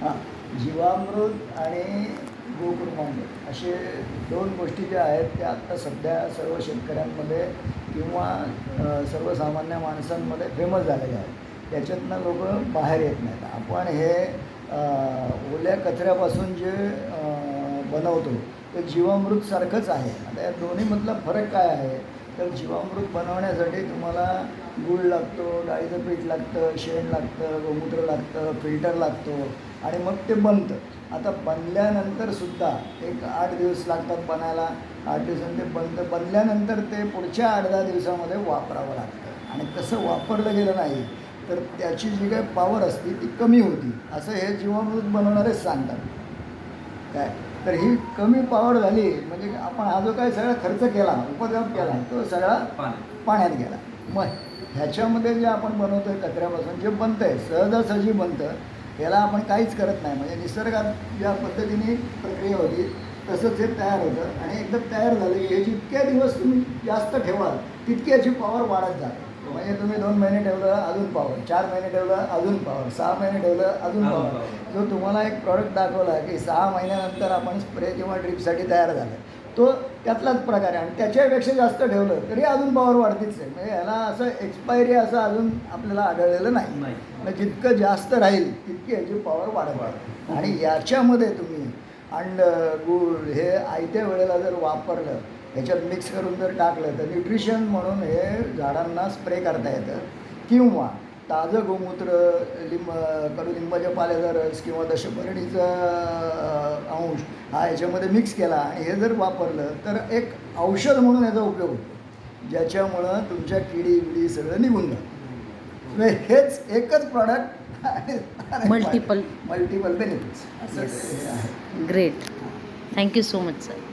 हां, जीवामृत आणि गोकुर्मामृत असे 2 गोष्टी ज्या आहेत त्या आत्ता सध्या सर्व शेतकऱ्यांमध्ये किंवा सर्वसामान्य माणसांमध्ये फेमस झालेल्या आहेत. त्याच्यातनं लोक बाहेर येत नाहीत. आपण हे ओल्या कचऱ्यापासून जे बनवतो ते जीवामृतसारखंच आहे. आता या दोन्हीमधला फरक काय आहे, तर जीवामृत बनवण्यासाठी तुम्हाला गूळ लागतो, डाळीचं पीठ लागतं, शेण लागतं, गोमूत्र लागतं, फिल्टर लागतो आणि मग ते बनतं. आता बनल्यानंतरसुद्धा एक 8 दिवस लागतात बनायला. 8 दिवसांनी ते बनतं. बनल्यानंतर ते पुढच्या 8-10 दिवसामध्ये वापरावं लागतं आणि तसं वापरलं गेलं नाही तर त्याची जी काही पॉवर असते ती कमी होती, असं हे जीवामृत बनवणारेच सांगतात. काय तर ही कमी पॉवर झाली म्हणजे आपण हा जो काही सगळा खर्च केला, उपद्रव केला, तो सगळा पाण्यात गेला. मग ह्याच्यामध्ये जे आपण बनवतो आहे कचऱ्यापासून जे बनतं आहे सहजासहजी बनतं, याला आपण काहीच करत नाही. म्हणजे निसर्गात ज्या पद्धतीने प्रक्रिया होती तसंच हे तयार होतं आणि एकदम तयार झालं की हे जितके दिवस तुम्ही जास्त ठेवाल तितकी याची पॉवर वाढत जाते. म्हणजे तुम्ही 2 महिने ठेवलं अजून पॉवर, 4 महिने ठेवलं अजून पॉवर, 6 महिने ठेवलं अजून पॉवर. जो तुम्हाला एक प्रॉडक्ट दाखवला की 6 महिन्यानंतर आपण स्प्रे किंवा ड्रिपसाठी तयार झालं, तो त्यातलाच प्रकार आहे आणि त्याच्यापेक्षा जास्त ठेवलं तरी अजून पॉवर वाढतीच आहे. म्हणजे याला असं एक्सपायरी असं अजून आपल्याला आढळलेलं नाही. म्हणजे जितकं जास्त राहील तितकी याची पॉवर वाढत आहे. आणि याच्यामध्ये तुम्ही अंड गूळ हे आयत्या वेळेला जर वापरलं, ह्याच्यात मिक्स करून जर टाकलं तर न्यूट्रिशन म्हणून हे झाडांना स्प्रे करता येतं. किंवा ताजं गोमूत्र, कडुलिंबाच्या पाल्याचा रस किंवा दशपर्णीचा अंश हा याच्यामध्ये मिक्स केला आणि हे जर वापरलं तर एक औषध म्हणून याचा उपयोग होतो, ज्याच्यामुळं तुमच्या किडी बिडी सगळं निघून जातं. हेच एकच प्रॉडक्ट मल्टिपल बेनिफिट्स असं हे आहे. Great. Thank you so much sir.